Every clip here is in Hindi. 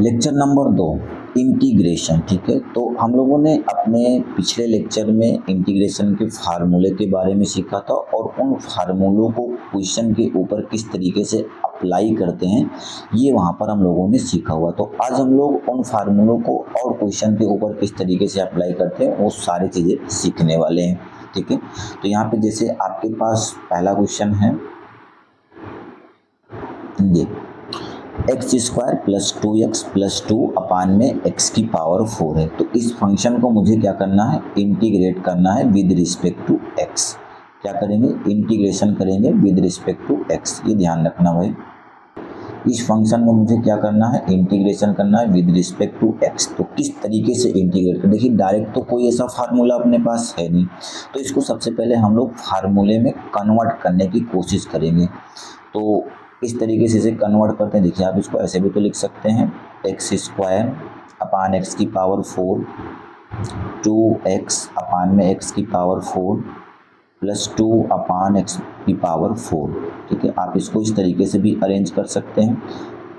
Lecture number 2 integration. ठीक है, तो हम लोगों ने अपने पिछले लेक्चर में इंटीग्रेशन के फार्मूले के बारे में सीखा था और उन फार्मूलों को क्वेश्चन के ऊपर किस तरीके से अप्लाई करते हैं ये वहाँ पर हम लोगों ने सीखा हुआ। तो आज हम लोग उन फार्मूलों को और क्वेश्चन के ऊपर किस तरीके से अप्लाई करते हैं वो सारी चीज़ें सीखने वाले हैं। ठीक है, तो यहाँ पे जैसे आपके पास पहला क्वेश्चन है ये x square plus 2x plus 2 अपान में x की पावर 4 है। तो इस फंक्शन को मुझे क्या करना है, इंटीग्रेट करना है विद रिस्पेक्ट टू x। क्या करेंगे, इंटीग्रेशन करेंगे विद रिस्पेक्ट टू x। ये ध्यान रखना भाई, इस फंक्शन को मुझे क्या करना है, इंटीग्रेशन करना है विद रिस्पेक्ट टू x। तो किस तरीके से इंटीग्रेट कर, देखिए डायरेक्ट तो कोई ऐसा फार्मूला अपने पास है नहीं, तो इसको सबसे पहले हम लोग फार्मूले में कन्वर्ट करने की कोशिश करेंगे। तो इस तरीके से इसे कन्वर्ट करते हैं। देखिए आप इसको ऐसे भी तो लिख सकते हैं, एक्स स्क्वायर अपान एक्स की पावर 4 2x अपान में x की पावर 4 प्लस 2 अपान एक्स की पावर 4। ठीक है, आप इसको इस तरीके से भी अरेंज कर सकते हैं।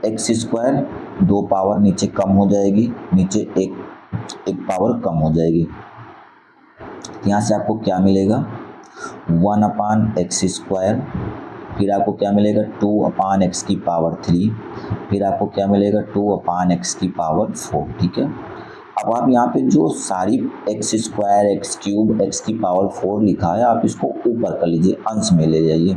एक्स स्क्वायर 2 पावर नीचे कम हो जाएगी, नीचे एक पावर कम हो जाएगी। यहाँ से आपको क्या मिलेगा, 1 अपान एक्स स्क्वायर, फिर आपको क्या मिलेगा 2 अपान एक्स की पावर 3, फिर आपको क्या मिलेगा 2 अपान एक्स की पावर 4। ठीक है, अब आप यहाँ पे जो सारी x square x cube x की पावर 4 लिखा है आप इसको ऊपर कर लीजिए, अंश में ले जाइए।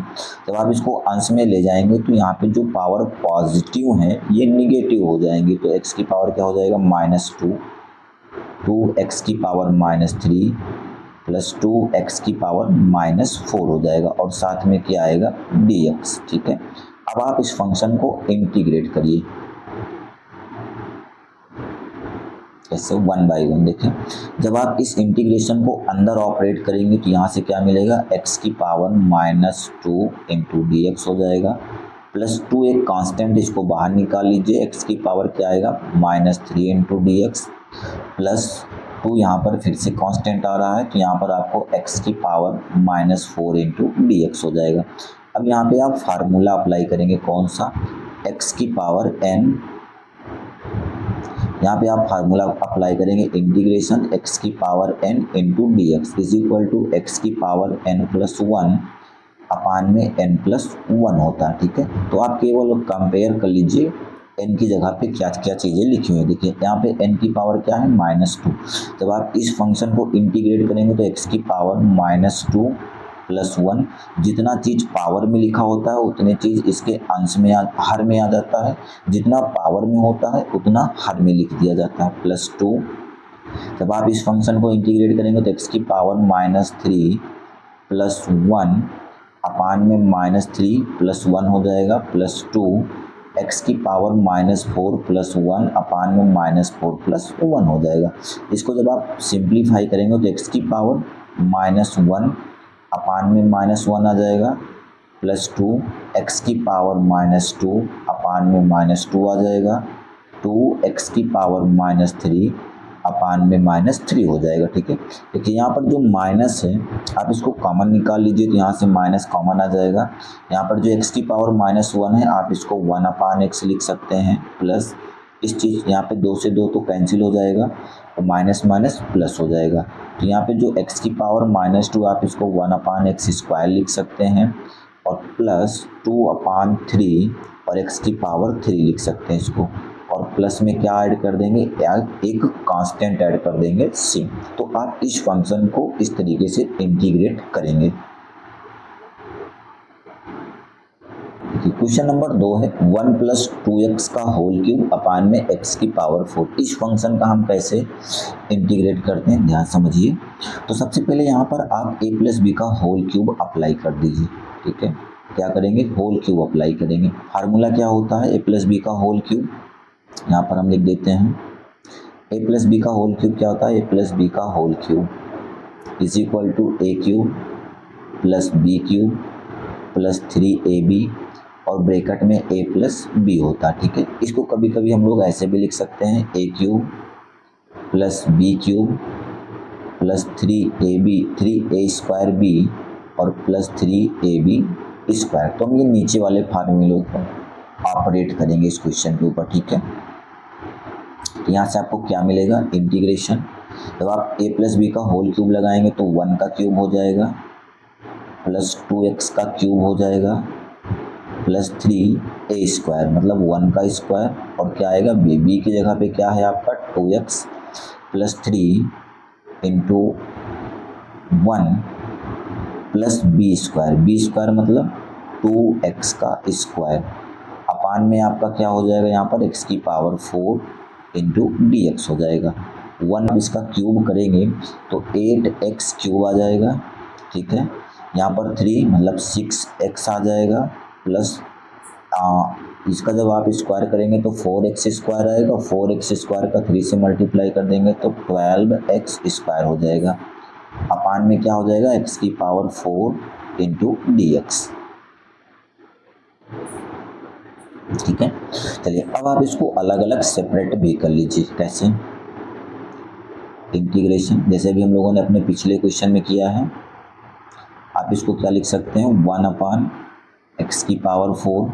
जब आप इसको अंश में ले जाएंगे तो यहाँ पे जो पावर पॉजिटिव हैं ये निगेटिव हो जाएंगे। तो एक्स की पावर क्या हो जाएगा, -2, 2x की पावर -3 प्लस 2x की पावर -4 हो जाएगा और साथ में क्या आएगा, dx। ठीक है, अब आप इस फंक्शन को इंटीग्रेट करिए ऐसे 1/1। देखें, जब आप इस इंटीग्रेशन को अंदर ऑपरेट करेंगे तो यहाँ से क्या मिलेगा, x की पावर -2 इंटू dx हो जाएगा, प्लस 2 एक कांस्टेंट, इसको बाहर निकाल लीजिए, x की पावर क्या आएगा -3 इंटू dx, प्लस 2 यहाँ पर फिर से कांस्टेंट आ रहा है तो यहाँ पर आपको x की पावर -4 इंटू dx हो जाएगा। अब यहाँ पे आप फार्मूला अप्लाई करेंगे, कौन सा, x की पावर n, यहाँ पे आप फार्मूला अप्लाई करेंगे इंटीग्रेशन x की power n into d x is equal to x की पावर n प्लस 1 अपान में n प्लस 1 होता है। ठीक है, तो आप केवल कंपेयर कर लीजिए n की जगह पे क्या क्या चीज़ें लिखी हुई है। देखिए यहाँ पे n की पावर क्या है, -2। जब आप इस फंक्शन को इंटीग्रेट करेंगे तो x की पावर -2 प्लस 1, जितना चीज़ पावर में लिखा होता है उतने चीज़ इसके अंश में हर में आ जाता है, जितना पावर में होता है उतना हर में लिख दिया जाता है, +2। जब आप इस फंक्शन को इंटीग्रेट करेंगे तो x की पावर -3 प्लस 1 अपान में -3 प्लस 1 हो जाएगा, +2 x की पावर -4 प्लस 1 अपान में -4 प्लस 1 हो जाएगा। इसको जब आप सिंप्लीफाई करेंगे तो x की पावर -1 अपान में -1 आ जाएगा, +2 x की पावर -2 अपान में -2 आ जाएगा, 2x की पावर -3 अपान में -3 हो जाएगा। ठीक है, देखिए यहाँ पर जो माइनस है आप इसको कॉमन निकाल लीजिए तो यहाँ से माइनस कॉमन आ जाएगा। यहाँ पर जो x की पावर -1 है आप इसको 1 अपान x लिख सकते हैं, प्लस इस चीज़ यहाँ पे 2 से 2 तो कैंसिल हो जाएगा और माइनस माइनस प्लस हो जाएगा। तो यहाँ पे जो x की पावर -2 आप इसको 1 अपान एक्स स्क्वायर लिख सकते हैं और प्लस 2 अपान 3 और x की पावर 3 लिख सकते हैं इसको, और प्लस में क्या ऐड कर देंगे, एक कांस्टेंट ऐड कर देंगे c। तो आप इस फंक्शन को इस तरीके से इंटीग्रेट करेंगे। क्वेश्चन नंबर 2 है 1 प्लस 2x का होल क्यूब अपान में x की पावर 4। इस फंक्शन का हम कैसे इंटीग्रेट करते हैं ध्यान समझिए। तो सबसे पहले यहाँ पर आप a प्लस बी का होल क्यूब अप्लाई कर दीजिए। ठीक है, क्या करेंगे, होल क्यूब अप्लाई करेंगे। फार्मूला क्या होता है, a प्लस बी का होल क्यूब, यहाँ पर हम लिख देते हैं a प्लस बी का होल क्यूब क्या होता है, a प्लस बी का whole cube is equal to a cube plus b cube plus 3ab और ब्रैकेट में a प्लस बी होता है। ठीक है, इसको कभी कभी हम लोग ऐसे भी लिख सकते हैं, a cube plus b cube plus 3ab 3a square b और प्लस 3ab स्क्वायर। तो हम ये नीचे वाले फार्मूले को ऑपरेट करेंगे इस क्वेश्चन के ऊपर, ठीक है। यहाँ से आपको क्या मिलेगा, इंटीग्रेशन, जब आप a प्लस बी का होल क्यूब लगाएंगे तो 1 का क्यूब हो जाएगा प्लस 2x का क्यूब हो जाएगा प्लस 3a स्क्वायर, मतलब 1 का स्क्वायर, और क्या आएगा b की जगह पे क्या है आपका 2x plus 3 into 1 plus b square मतलब 2x का स्क्वायर, अपान में आपका क्या हो जाएगा यहाँ पर x की पावर 4 इंटू dx हो जाएगा। 1 इसका क्यूब करेंगे तो 8x क्यूब आ जाएगा, ठीक है। यहाँ पर 3 मतलब 6x आ जाएगा प्लस इसका जब आप स्क्वायर करेंगे तो 4x स्क्वायर आएगा, 4x स्क्वायर का 3 से मल्टीप्लाई कर देंगे तो 12x स्क्वायर हो जाएगा, अपान में क्या हो जाएगा x की पावर 4 इंटू dx, ठीक है। चलिए अब आप इसको अलग अलग सेपरेट भी कर लीजिए, कैसे, इंटीग्रेशन जैसे भी हम लोगों ने अपने पिछले क्वेश्चन में किया है। आप इसको क्या लिख सकते हैं, 1 अपान एक्स की पावर 4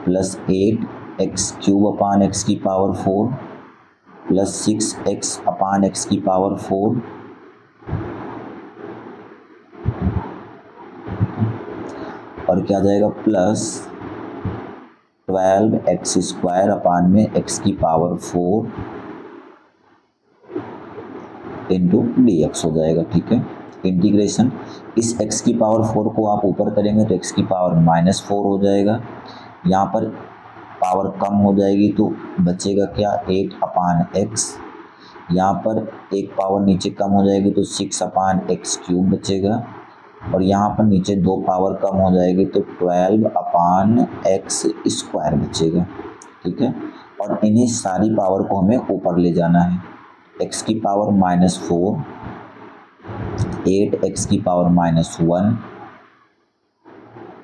प्लस 8x क्यूब अपान एक्स की पावर 4 प्लस 6x अपान एक्स की पावर 4 और क्या जाएगा प्लस 12x स्क्वायर अपान में x की पावर 4 इंटू dx हो जाएगा, ठीक है। इंटीग्रेशन, इस x की पावर 4 को आप ऊपर करेंगे तो x की पावर -4 हो जाएगा, यहाँ पर पावर कम हो जाएगी तो बचेगा क्या 8 अपान x, यहाँ पर एक पावर नीचे कम हो जाएगी तो 6 अपान एक्स क्यूब बचेगा, और यहाँ पर नीचे 2 पावर कम हो जाएगी तो 12 अपान एक्स स्क्वायर बचेगा, ठीक है। और इन्हीं सारी पावर को हमें ऊपर ले जाना है, x की पावर -4, 8x की पावर -1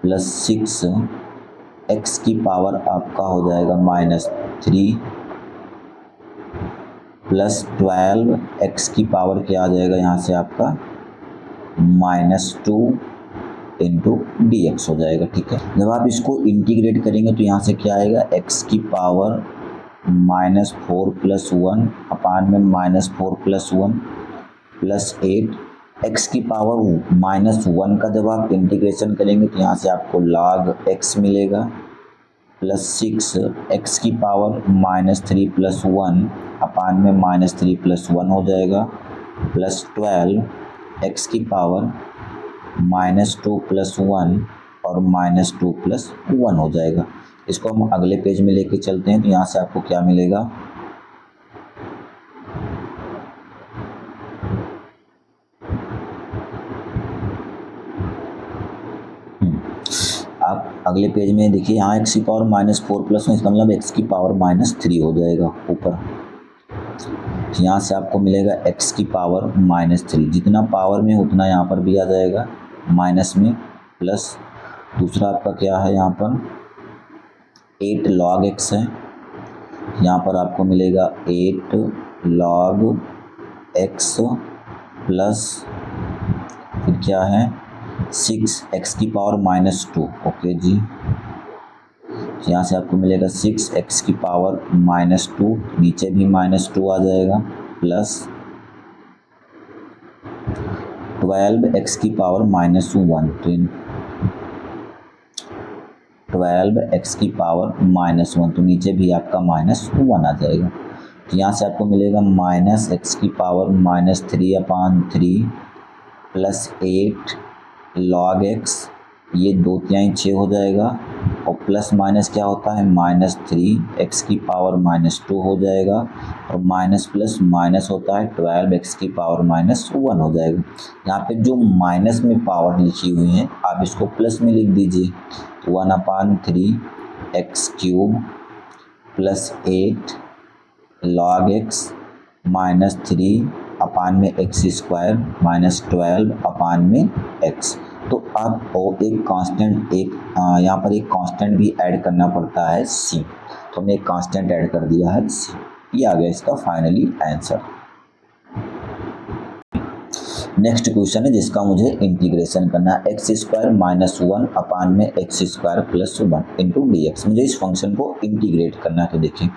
प्लस 6x की पावर आपका हो जाएगा -3 प्लस 12x की पावर क्या आ जाएगा यहाँ से आपका -2 इंटू dx हो जाएगा, ठीक है। जब आप इसको इंटीग्रेट करेंगे तो यहाँ से क्या आएगा x की पावर -4 प्लस 1 अपान में -4 प्लस 1 प्लस 8, x की पावर -1 का जब आप इंटीग्रेशन करेंगे तो यहाँ से आपको log x मिलेगा प्लस 6x की पावर -3 प्लस 1 अपान में -3 प्लस 1 हो जाएगा प्लस 12x की पावर -2 प्लस 1 और -2 प्लस 1 हो जाएगा। इसको हम अगले पेज में लेके चलते हैं तो यहाँ से आपको क्या मिलेगा, आप अगले पेज में देखिए यहाँ x की पावर -4 प्लस 1, इसका मतलब x की पावर -3 हो जाएगा ऊपर, यहाँ से आपको मिलेगा x की पावर -3, जितना पावर में उतना यहाँ पर भी आ जाएगा माइनस में, प्लस दूसरा आपका क्या है यहाँ पर 8 log x है, यहाँ पर आपको मिलेगा 8 log x प्लस फिर क्या है 6x की पावर -2, ओके जी, यहाँ से आपको मिलेगा 6x की पावर -2, नीचे भी -2 आ जाएगा प्लस 12x की पावर -1, 12x की पावर -1 तो नीचे भी आपका -1 आ जाएगा, तो यहाँ से आपको मिलेगा -x की पावर -3 अपान 3 प्लस 8 log x, ये 2 तिहाई 6 हो जाएगा, और प्लस माइनस क्या होता है -3x की पावर -2 हो जाएगा, और माइनस प्लस माइनस होता है 12x की पावर -1 हो जाएगा। यहाँ पे जो माइनस में पावर लिखी हुई है आप इसको प्लस में लिख दीजिए, तो 1/3 x cube plus 8 log x -3 अपान में x स्क्वायर -12 अपान में x। तो अब एक कांस्टेंट यहाँ पर एक कांस्टेंट भी ऐड करना पड़ता है c, तो हमने एक कांस्टेंट ऐड कर दिया है c, ये आ गया इसका फाइनली आंसर। नेक्स्ट क्वेश्चन है जिसका मुझे इंटीग्रेशन करना है एक्स स्क्वायर माइनस 1 अपान में x square plus 1 into d x. मुझे इस फंक्शन को इंटीग्रेट करना है। तो देखिए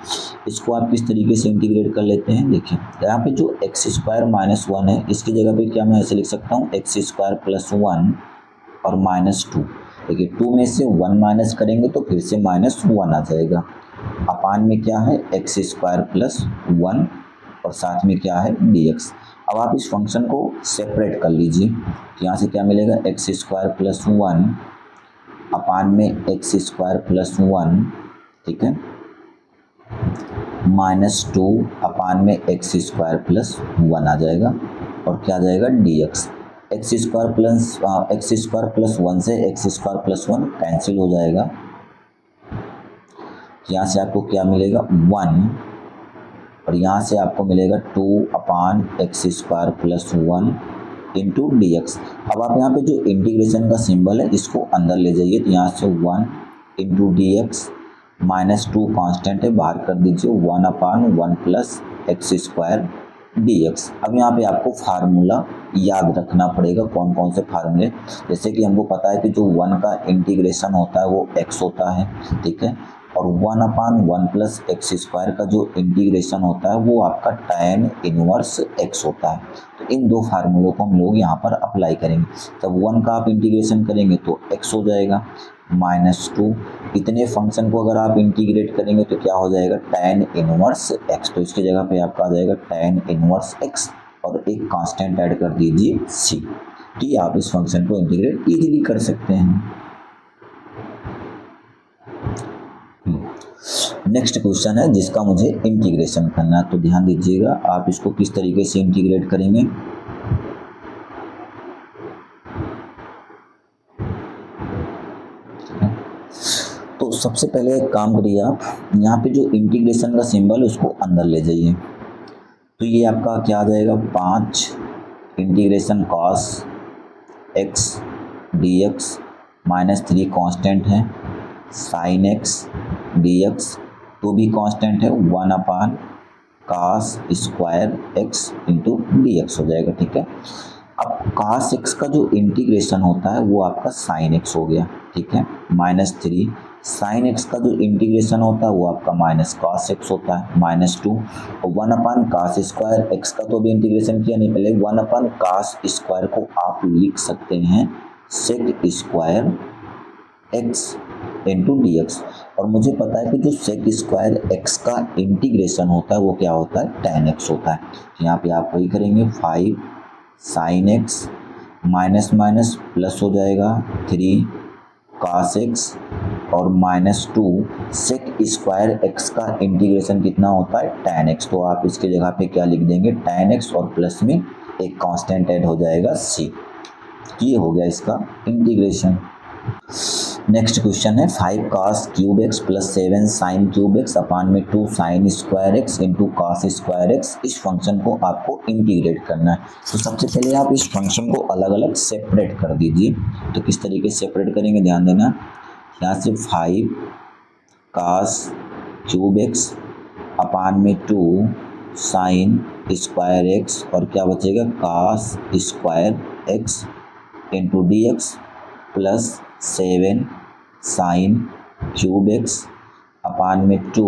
इसको आप किस तरीके से इंटीग्रेट कर लेते हैं। देखिए यहाँ पे जो एक्स स्क्वायर माइनस 1 है इसकी जगह पे क्या मैं ऐसे लिख सकता हूँ एक्स स्क्वायर प्लस 1 और माइनस 2। देखिए 2 में से 1 माइनस करेंगे तो फिर से माइनस 1 आ जाएगा। अपान में क्या है एक्स स्क्वायर प्लस 1 और साथ में क्या है डी एक्स। अब आप इस फंक्शन को सेपरेट कर लीजिए। तो यहाँ से क्या मिलेगा एक्स स्क्वायर प्लस 1 अपान में एक्स स्क्वायर प्लस 1, ठीक है, माइनस 2 अपान में एक्स स्क्वायर प्लस 1 आ जाएगा और क्या आ जाएगा D x. X square plus 1 से एक्स स्क्वायर प्लस 1 कैंसिल हो जाएगा। यहाँ से आपको क्या मिलेगा 1 और यहाँ से आपको मिलेगा 2 upon x square plus 1 into d x. अब आप यहाँ पे जो इंटीग्रेशन का सिंबल है इसको अंदर ले जाइए। तो यहाँ से 1 into d x minus 2 constant है बाहर कर दीजिए 1 अपान 1 plus x square D x. अब यहाँ पे आपको फार्मूला याद रखना पड़ेगा। कौन कौन से फार्मूले, जैसे कि हमको पता है कि जो 1 का इंटीग्रेशन होता है वो x होता है, ठीक है, और 1 अपान 1 प्लस एक्स स्क्वायर का जो इंटीग्रेशन होता है वो आपका tan इनवर्स x होता है। तो इन दो फार्मूलों को हम लोग यहाँ पर अप्लाई करेंगे। जब 1 का आप इंटीग्रेशन करेंगे तो x हो जाएगा माइनस 2। इतने फंक्शन को अगर आप इंटीग्रेट करेंगे तो क्या हो जाएगा tan इनवर्स x। तो इसकी जगह पे आपका आ जाएगा tan इनवर्स x और एक कांस्टेंट ऐड कर दीजिए c। ठीक, आप इस फंक्शन को इंटीग्रेट इजीली कर सकते हैं। नेक्स्ट क्वेश्चन है जिसका मुझे इंटीग्रेशन करना है। तो ध्यान दीजिएगा आप इसको किस तरीके से इंटीग्रेट करेंगे। तो सबसे पहले एक काम करिए, आप यहाँ पे जो इंटीग्रेशन का सिंबल है उसको अंदर ले जाइए। तो ये आपका क्या आ जाएगा 5 integration cos x d x minus 3 constant है साइन एक्स डी एक्स तो भी कांस्टेंट है 1 upon cos square x into d x हो जाएगा, ठीक है। अब कास एक्स का जो इंटीग्रेशन होता है वो आपका साइन एक्स हो गया, ठीक है, माइनस 3। साइन एक्स का जो इंटीग्रेशन होता है वो आपका माइनस कास एक्स होता है माइनस 2। और 1 अपान कास स्क्वायर एक्स का तो भी इंटीग्रेशन किया नहीं, पहले 1 अपान कास स्क्वायर को आप लिख सकते हैं sec square x into d x. और मुझे पता है कि जो सेक स्क्वायर एक्स का इंटीग्रेशन होता है वो क्या होता है tan एक्स होता है। तो यहाँ पे आप वही करेंगे 5 sine x minus minus plus हो जाएगा 3 कास एक्स और माइनस 2 सेक स्क्वायर एक्स का इंटीग्रेशन कितना होता है tan एक्स। तो आप इसके जगह पे क्या लिख देंगे tan एक्स और प्लस में एक कांस्टेंट ऐड हो जाएगा c। ये हो गया इसका इंटीग्रेशन। नेक्स्ट क्वेश्चन है 5 cos cube x plus 7 sine cube x upon में 2 sine square x into cos square x. इस फंक्शन को आपको इंटीग्रेट करना है। तो सबसे पहले आप इस फंक्शन को अलग अलग सेपरेट कर दीजिए। तो किस तरीके से सेपरेट करेंगे ध्यान देना। यहाँ से 5 cos क्यूब एक्स अपान में 2 साइन स्क्वायर एक्स और क्या बचेगा cos square x into d x plus 7 sine cube x upon में 2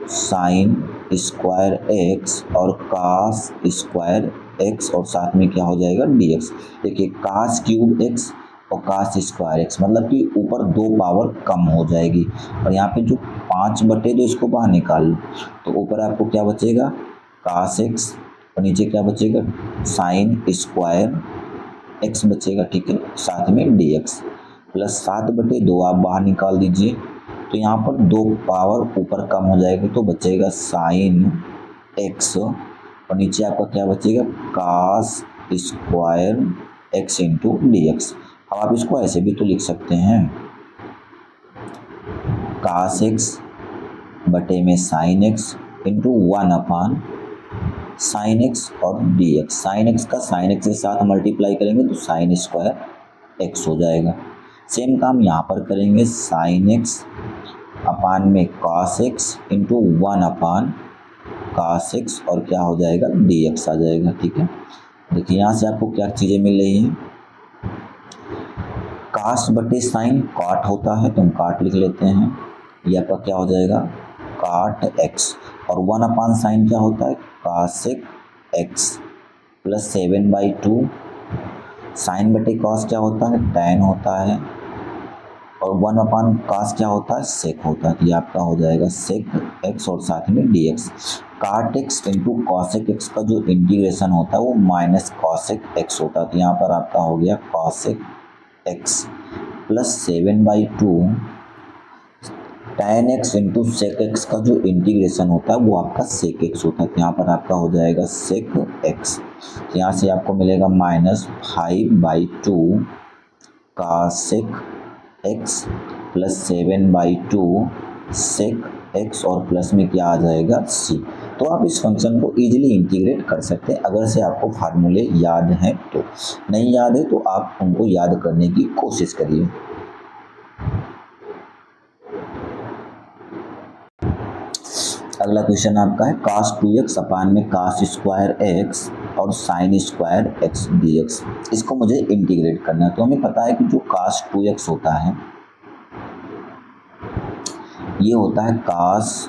साइन स्क्वायर एक्स और कास स्क्वायर एक्स और साथ में क्या हो जाएगा डी एक्स। देखिए कास क्यूब एक्स और कास स्क्वायर एक्स मतलब कि ऊपर 2 पावर कम हो जाएगी और यहाँ पे जो 5 बटे 2 इसको बाहर निकाल लो तो ऊपर आपको क्या बचेगा कास एक्स और नीचे क्या बचेगा साइन स्क्वायर एक्स बचेगा, ठीक है, साथ में डी एक्स प्लस 7 बटे 2 आप बाहर निकाल दीजिए। तो यहाँ पर 2 पावर ऊपर कम हो जाएगी तो बचेगा साइन एक्स और नीचे आपका क्या बचेगा cos square x into d x. अब आप इसको ऐसे भी तो लिख सकते हैं कास एक्स बटे में साइन एक्स इंटू 1 अपान साइन एक्स और डी एक्स। साइन एक्स का साइन एक्स के साथ मल्टीप्लाई करेंगे तो साइन स्क्वायर एक्स हो जाएगा। सेम काम यहाँ पर करेंगे साइन एक्स अपान में कॉस एक्स इंटू 1 अपान कॉस एक्स और क्या हो जाएगा डी एक्स आ जाएगा, ठीक है। देखिए यहाँ से आपको क्या चीज़ें मिल रही हैं, कास बटे साइन काट होता है तो हम काट लिख लेते हैं, ये आपका क्या हो जाएगा काट एक्स, और 1/sin क्या होता है कासेक एक्स प्लस 7/2, साइन बटे कॉस क्या होता है tan होता है, और 1/cos क्या होता है सेक होता है, तो ये आपका हो जाएगा सेक एक्स और साथ में dx। काट एक्स इंटू कॉसेक एक्स का जो इंटीग्रेशन होता है वो माइनस कॉसेक एक्स होता है, तो यहाँ पर आपका हो गया cosec x plus 7/2 tan x into sec x का जो इंटीग्रेशन होता है वो आपका सेक एक्स होता है, तो यहाँ पर आपका हो जाएगा सेक एक्स, यहाँ से आपको मिलेगा -5/2 कासेक एक्स प्लस 7/2 सेक एक्स और प्लस में क्या आ जाएगा सी। तो आप इस फंक्शन को इजीली इंटीग्रेट कर सकते हैं अगर से आपको फार्मूले याद हैं, तो नहीं याद है तो आप उनको याद करने की कोशिश करिए। अगला क्वेश्चन आपका है कास 2x अपान में कास स्क्वायर एक्स और साइन स्क्वायर एक्स dx, इसको मुझे इंटीग्रेट करना है। तो हमें पता है कि जो कास 2x होता है ये होता है cos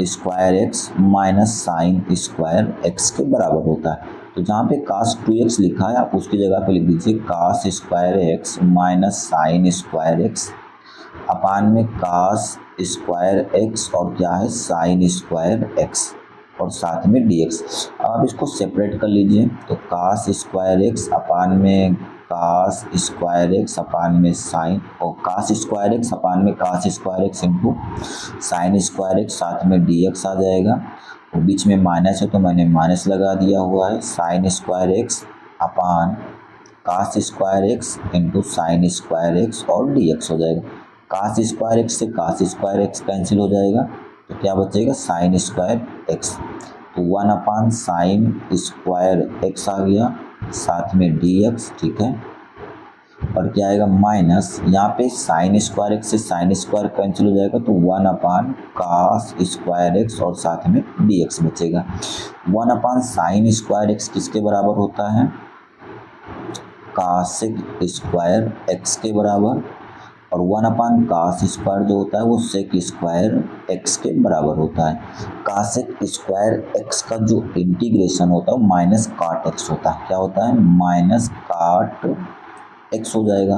square x minus sine square x के बराबर होता है, तो जहाँ पे कास 2x लिखा है आप उसकी जगह पे लिख दीजिए cos square x minus sine square x upon में कास स्क्वायर एक्स और क्या है साइन स्क्वायर एक्स और साथ में dx। आप इसको सेपरेट कर लीजिए, तो कास स्क्वायर एक्स अपान में कास स्क्वायर एक्स अपान में साइन, और कास स्क्वायर एक्स अपान में cos square x into sine square x साथ में dx आ जाएगा, और बीच में माइनस है तो मैंने माइनस लगा दिया हुआ है, sine square x upon cos square x into sine square x और dx हो जाएगा। कास स्क्वायर एक्स से कास स्क्वायर एक्स कैंसिल हो जाएगा, तो क्या बचेगा साइन स्क्वायर एक्स, तो 1/साइन स्क्वायर एक्स आ गया साथ में dx, ठीक है, और क्या आएगा माइनस, यहाँ पे साइन स्क्वायर एक्स से साइन स्क्वायर कैंसिल हो जाएगा तो 1/कास स्क्वायर एक्स और साथ में dx बचेगा। 1/साइन स्क्वायर एक्स किसके बराबर होता है कासेक स्क्वायर एक्स के बराबर, और 1/कास स्क्वायर जो होता है वो सेक स्क्वायर एक्स के बराबर होता है। कासेक स्क्वायर एक्स का जो इंटीग्रेशन होता है वो माइनस काट एक्स होता है, क्या होता है माइनस काट एक्स हो जाएगा,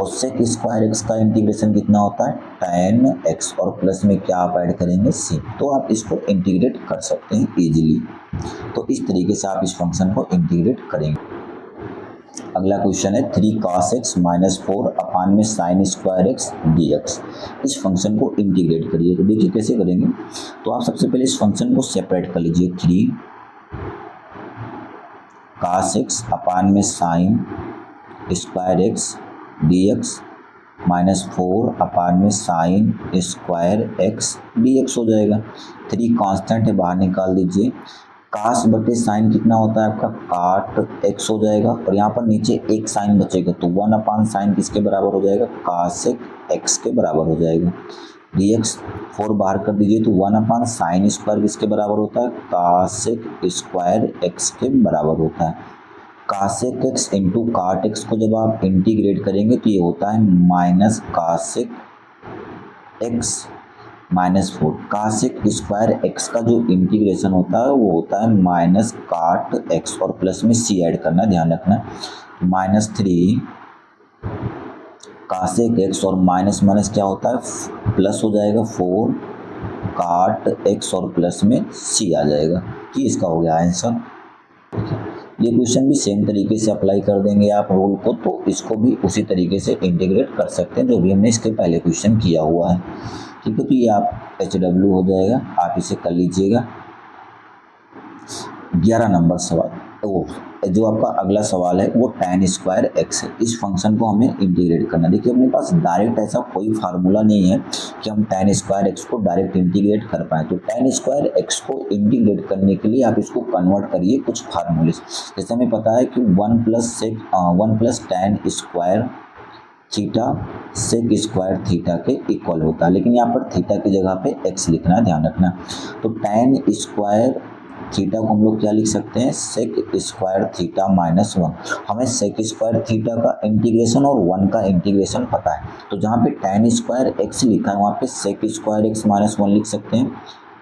और सेक स्क्वायर एक्स का इंटीग्रेशन कितना होता है tan एक्स और प्लस में क्या आप ऐड करेंगे सी, तो आप इसको इंटीग्रेट कर सकते हैं इजीली। तो इस तरीके से आप इस फंक्शन को इंटीग्रेट करेंगे। अगला क्वेश्चन है 3 cos x माइनस 4 अपान में साइन स्क्वायर एक्स dx, इस फंक्शन को इंटीग्रेट करिए। तो देखिए कैसे करेंगे, तो आप सबसे पहले इस फंक्शन को सेपरेट कर लीजिए, 3 cos x अपान में sign square x dx minus 4 अपान में साइन स्क्वायर एक्स dx हो जाएगा। 3 कांस्टेंट है बाहर निकाल दीजिए, कास बटे साइन कितना होता है आपका काट एक्स हो जाएगा, और यहाँ पर नीचे एक साइन बचेगा तो 1/साइन किसके बराबर हो जाएगा कासेक एक्स के बराबर हो जाएगा। dx 4 बाहर कर दीजिए तो 1/साइन स्क्वायर किसके बराबर होता है कासेक स्क्वायर एक्स के बराबर होता है। Cosec x into cot x को जब आप इंटीग्रेट करेंगे तो ये होता है minus cosec x minus 4, cosec square x का जो इंटीग्रेशन होता है वो होता है माइनस काट एक्स और प्लस में सी ऐड करना ध्यान रखना, -3 कासेक एक्स और माइनस माइनस क्या होता है प्लस हो जाएगा 4 काट एक्स और प्लस में सी आ जाएगा, कि इसका हो गया आंसर। ये क्वेश्चन भी सेम तरीके से अप्लाई कर देंगे आप रूल को, तो इसको भी उसी तरीके से इंटीग्रेट कर सकते हैं जो भी हमने इसके पहले क्वेश्चन किया हुआ है, ठीक है। तो ये आप HW हो जाएगा, आप इसे कर लीजिएगा। 11 नंबर सवाल, वो जो आपका अगला सवाल है वो tan स्क्वायर एक्स है, इस फंक्शन को हमें इंटीग्रेट करना। देखिए अपने पास डायरेक्ट ऐसा कोई फार्मूला नहीं है कि हम tan स्क्वायर एक्स को डायरेक्ट इंटीग्रेट कर पाएँ, तो tan स्क्वायर एक्स को इंटीग्रेट करने के लिए आप इसको कन्वर्ट करिए कुछ फार्मूले, जैसे हमें पता है कि 1 + tan square theta sec square theta के इक्वल होता है, लेकिन यहाँ पर थीटा की जगह पे एक्स लिखना ध्यान रखना। तो tan स्क्वायर थीटा को हम लोग क्या लिख सकते हैं, सेक स्क्वायर थीटा माइनस 1। हमें सेक स्क्वायर थीटा का इंटीग्रेशन और 1 का इंटीग्रेशन पता है, तो जहाँ पे tan स्क्वायर एक्स लिखा है वहाँ पे सेक स्क्वायर एक्स माइनस 1 लिख सकते हैं।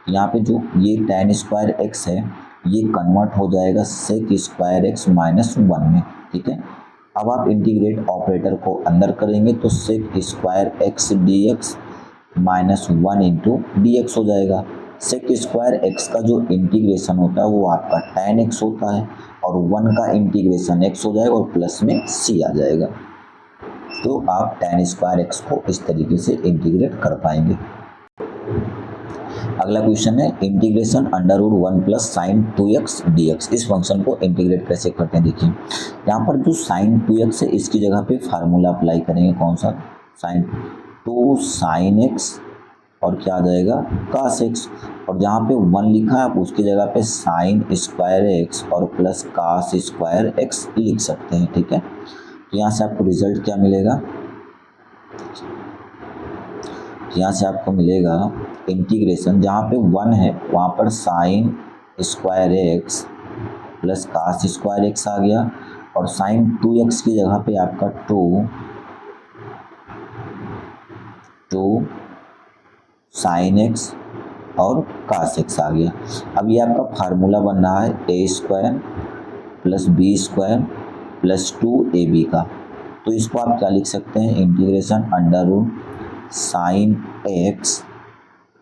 यहाँ पे जो ये tan स्क्वायर एक्स है ये कन्वर्ट हो जाएगा सेक स्क्वायर एक्स माइनस 1 में, ठीक है। अब आप इंटीग्रेट ऑपरेटर को अंदर करेंगे तो sec square x d x minus 1 into d x हो जाएगा। सेक स्क्वायर एक्स का जो इंटीग्रेशन होता है वो आपका tan एक्स होता है और 1 का इंटीग्रेशन x हो जाएगा और प्लस में c आ जाएगा। तो आप tan स्क्वायर एक्स को इस तरीके से इंटीग्रेट कर पाएंगे। अगला क्वेश्चन है integration under root 1 plus sine 2x dx। इस फंक्शन को इंटीग्रेट कैसे करते हैं देखिए, यहाँ पर जो साइन 2x है इसकी जगह पे फार्मूला अप्लाई करेंगे, कौन सा, साइन 2 साइन x और क्या आ जाएगा cos x, और जहाँ पे 1 लिखा है आप उसकी जगह पे साइन स्क्वायर x और प्लस cos स्क्वायर x लिख सकते हैं, ठीक है। तो यहाँ से आपको रिजल्ट क्या मिलेगा, यहाँ से आपको मिलेगा इंटीग्रेशन, जहाँ पे 1 है वहाँ पर sine square x plus cos square x आ गया और साइन 2x की जगह पे आपका 2 साइन एक्स और cos एक्स आ गया। अब ये आपका फार्मूला बन रहा है a square plus B square plus 2ab का। तो इसको आप क्या लिख सकते हैं, integration under root sine x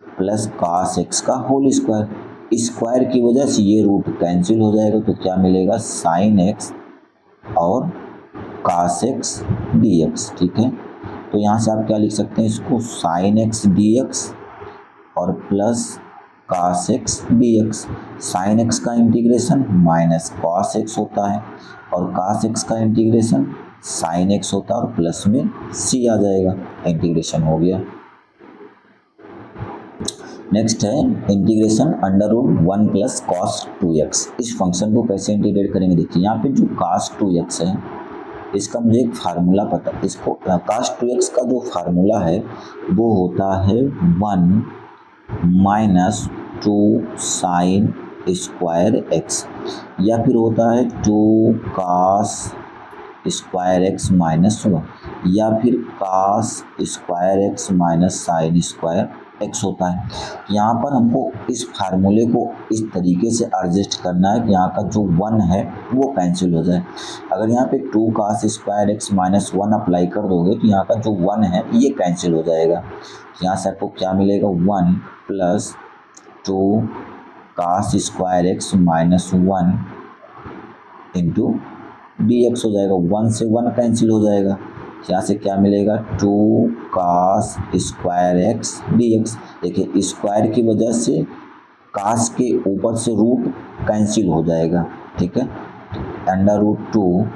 plus cos x का होल स्क्वायर। स्क्वायर की वजह से ये रूट कैंसिल हो जाएगा, तो क्या मिलेगा साइन एक्स और cos एक्स डी एक्स, ठीक है। तो यहाँ से आप क्या लिख सकते हैं इसको, साइन एक्स डी एक्स और plus cos x d x. Sine x का इंटीग्रेशन माइनस cos एक्स होता है और cos एक्स का इंटीग्रेशन साइन एक्स होता है और प्लस में c आ जाएगा, इंटीग्रेशन हो गया। नेक्स्ट है integration under root 1 plus cos 2x। इस फंक्शन को कैसे इंटीग्रेट करेंगे देखिए, यहाँ पे जो cos 2x है इसका मुझे एक फार्मूला पता है, इसको cos 2x का जो फार्मूला है वो होता है 1 माइनस 2 साइन स्क्वायर एक्स, या फिर होता है 2 cos स्क्वायर एक्स माइनस 1, या फिर cos square x minus sine square x होता है। यहाँ पर हमको इस फार्मूले को इस तरीके से एडजस्ट करना है कि यहाँ का जो 1 है वो कैंसिल हो जाए। अगर यहाँ पे 2 cos square x minus 1 apply कर दोगे तो यहाँ का जो 1 है ये कैंसिल हो जाएगा। यहाँ से आपको क्या मिलेगा, 1 plus 2 cos square x minus 1 into d x हो जाएगा, 1 से 1 कैंसिल हो जाएगा। यहाँ से क्या मिलेगा, 2 cos square x d x. देखिए स्क्वायर की वजह से cos के ऊपर से रूट कैंसिल हो जाएगा, ठीक है, अंडर रूट 2।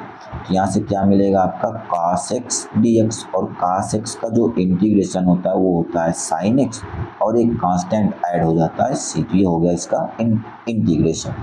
यहाँ से क्या मिलेगा आपका cos एक्स डी एक्स, और cos एक्स का जो इंटीग्रेशन होता है वो होता है साइन एक्स और एक कांस्टेंट ऐड हो जाता है c, तो ये हो गया इसका इंटीग्रेशन।